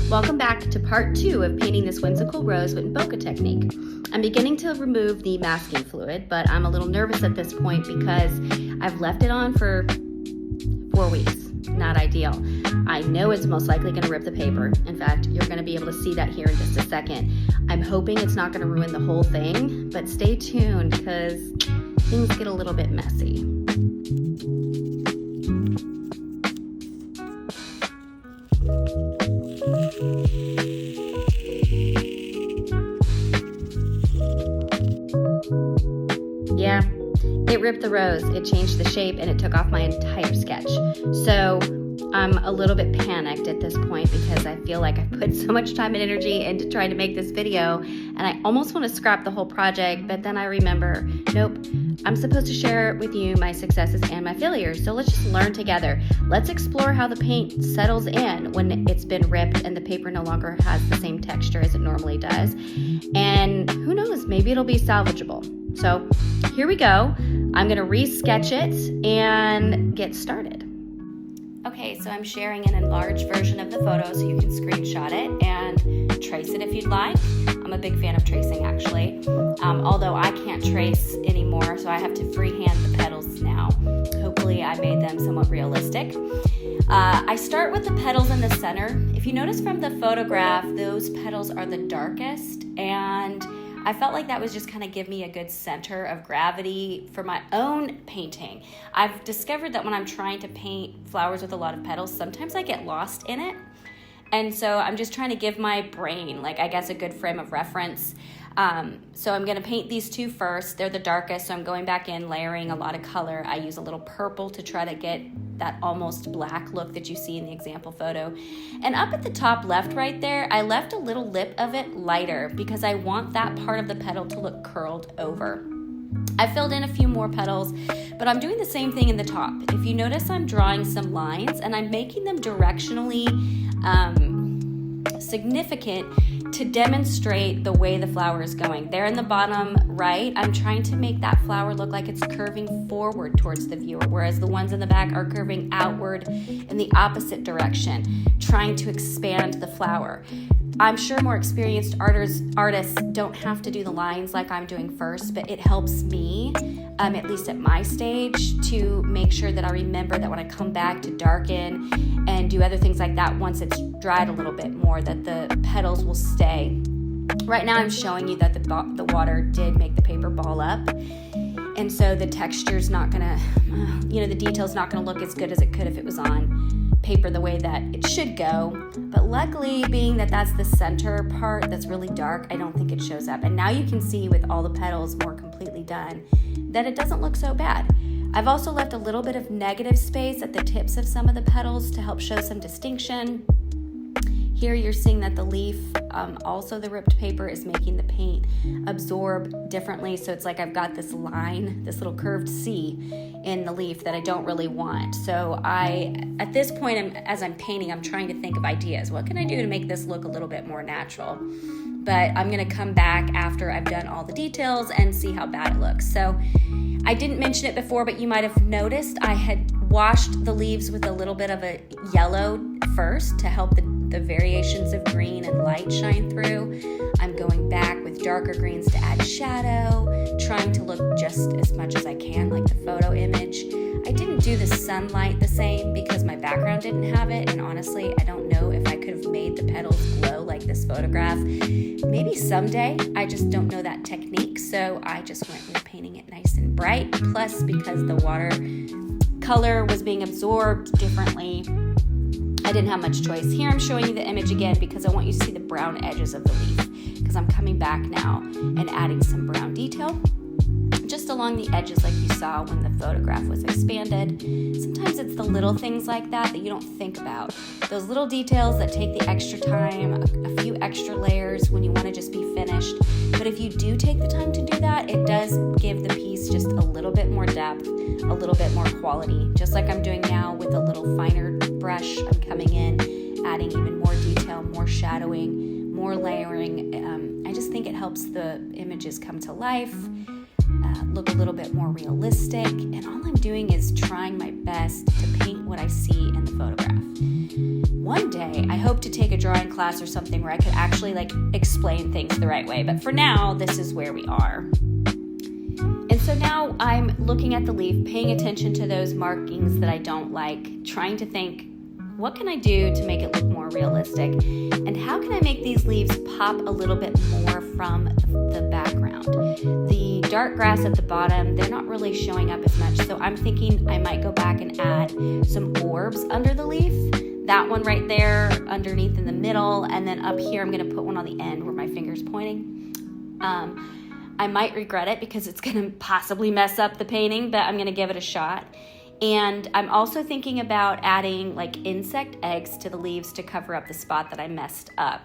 Welcome back to part 2 of painting this whimsical rose with Bokeh technique. I'm beginning to remove the masking fluid, but I'm a little nervous at this point because I've left it on for 4 weeks. Not ideal. I know it's most likely going to rip the paper. In fact, you're going to be able to see that here in just a second. I'm hoping it's not going to ruin the whole thing, but stay tuned because things get a little bit messy. Yeah, it ripped the rose, it changed the shape, and it took off my entire sketch. So I'm a little bit panicked at this point because I feel like I put so much time and energy into trying to make this video, and I almost want to scrap the whole project, but then I remember, nope, I'm supposed to share with you my successes and my failures, so let's just learn together. Let's explore how the paint settles in when it's been ripped and the paper no longer has the same texture as it normally does. And who knows, maybe it'll be salvageable. So here we go. I'm going to re-sketch it and get started. Okay, so I'm sharing an enlarged version of the photo so you can screenshot it and trace it if you'd like. I'm a big fan of tracing, actually, although I can't trace anymore, so I have to freehand the petals now. Hopefully I made them somewhat realistic. I start with the petals in the center. If you notice from the photograph, those petals are the darkest, and I felt like that was just kind of give me a good center of gravity for my own painting. I've discovered that when I'm trying to paint flowers with a lot of petals, sometimes I get lost in it. And so I'm just trying to give my brain, like, I guess, a good frame of reference. So I'm going to paint these two first. They're the darkest, so I'm going back in, layering a lot of color. I use a little purple to try to get that almost black look that you see in the example photo. And up at the top left right there, I left a little lip of it lighter because I want that part of the petal to look curled over. I filled in a few more petals, but I'm doing the same thing in the top. If you notice, I'm drawing some lines and I'm making them directionally significant to demonstrate the way the flower is going. There in the bottom right, I'm trying to make that flower look like it's curving forward towards the viewer, whereas the ones in the back are curving outward in the opposite direction, trying to expand the flower. I'm sure more experienced artists don't have to do the lines like I'm doing first, but it helps me, at least at my stage, to make sure that I remember that when I come back to darken and do other things like that, once it's dried a little bit more, that the petals will stay. Right now I'm showing you that the water did make the paper ball up, and so the texture's not gonna, the detail's not gonna look as good as it could if it was on paper the way that it should go. But luckily, being that that's the center part that's really dark, I don't think it shows up. And now you can see with all the petals more completely done that it doesn't look so bad. I've also left a little bit of negative space at the tips of some of the petals to help show some distinction. Here you're seeing that the leaf, also the ripped paper, is making the paint absorb differently. So it's like I've got this line, this little curved C in the leaf that I don't really want. So at this point, as I'm painting, I'm trying to think of ideas. What can I do to make this look a little bit more natural? But I'm gonna come back after I've done all the details and see how bad it looks. So I didn't mention it before, but you might have noticed I had washed the leaves with a little bit of a yellow first to help the variations of green and light shine through. I'm going back with darker greens to add shadow, trying to look just as much as I can like the photo image. I didn't do the sunlight the same because my background didn't have it, and honestly, I don't know if I could have made the petals glow like this photograph. Maybe someday, I just don't know that technique, so I just went with painting it nice and bright, plus because the water color was being absorbed differently, I didn't have much choice. Here I'm showing you the image again because I want you to see the brown edges of the leaf, because I'm coming back now and adding some brown detail just along the edges like you saw when the photograph was expanded. Sometimes it's the little things like that you don't think about. Those little details that take the extra time, a few extra layers when you want to just be finished. But if you do take the time to do that, it does give the piece just a little bit more depth, a little bit more quality. Just like I'm doing now with a little finer brush, I'm coming in, adding even more detail, more shadowing, more layering. I just think it helps the images come to life. look a little bit more realistic. And all I'm doing is trying my best to paint what I see in the photograph. One day, I hope to take a drawing class or something where I could actually explain things the right way. But for now, this is where we are. And so now I'm looking at the leaf, paying attention to those markings that I don't like, trying to think, what can I do to make it look more realistic? And how can I make these leaves pop a little bit more from the background? The dark grass at the bottom, they're not really showing up as much. So I'm thinking I might go back and add some orbs under the leaf. That one right there, underneath in the middle. And then up here, I'm gonna put one on the end where my finger's pointing. I might regret it because it's gonna possibly mess up the painting, but I'm gonna give it a shot. And I'm also thinking about adding insect eggs to the leaves to cover up the spot that I messed up.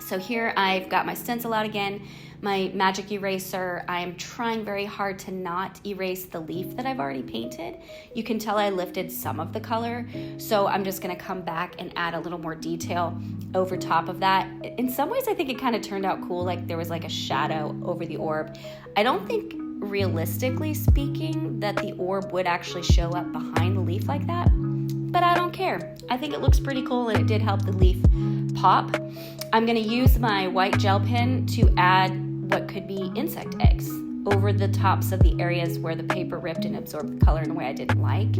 So here I've got my stencil out again, my magic eraser. I am trying very hard to not erase the leaf that I've already painted. You can tell I lifted some of the color, so I'm just gonna come back and add a little more detail over top of that. In some ways, I think it kind of turned out cool, like there was a shadow over the orb. I don't think, realistically speaking, that the orb would actually show up behind the leaf like that, but I don't care. I think it looks pretty cool and it did help the leaf pop. I'm gonna use my white gel pen to add what could be insect eggs over the tops of the areas where the paper ripped and absorbed the color in a way I didn't like.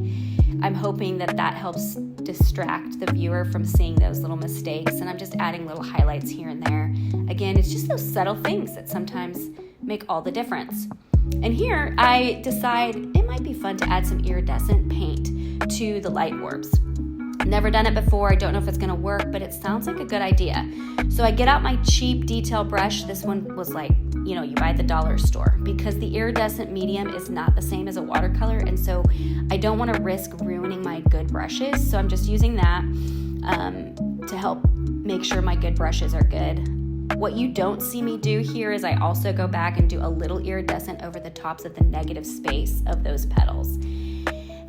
I'm hoping that helps distract the viewer from seeing those little mistakes, and I'm just adding little highlights here and there. Again, it's just those subtle things that sometimes make all the difference. And here I decide it might be fun to add some iridescent paint to the light orbs. Never done it before. I don't know if it's gonna work, but it sounds like a good idea. So I get out my cheap detail brush. This one was you buy at the dollar store, because the iridescent medium is not the same as a watercolor, and so I don't want to risk ruining my good brushes. So I'm just using that to help make sure my good brushes are good. What you don't see me do here is I also go back and do a little iridescent over the tops of the negative space of those petals.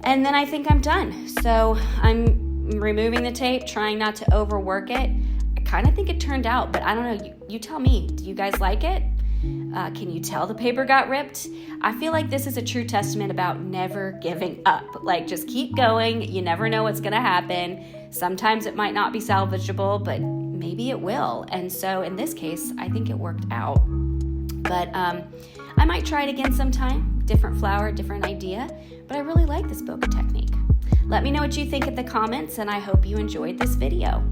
And then I think I'm done. So I'm removing the tape, trying not to overwork it. I kind of think it turned out, but I don't know. You tell me. Do you guys like it? Can you tell the paper got ripped? I feel like this is a true testament about never giving up. Just keep going. You never know what's going to happen. Sometimes it might not be salvageable, but maybe it will. And so in this case, I think it worked out. But I might try it again sometime. Different flower, different idea. But I really like this bokeh technique. Let me know what you think in the comments, and I hope you enjoyed this video.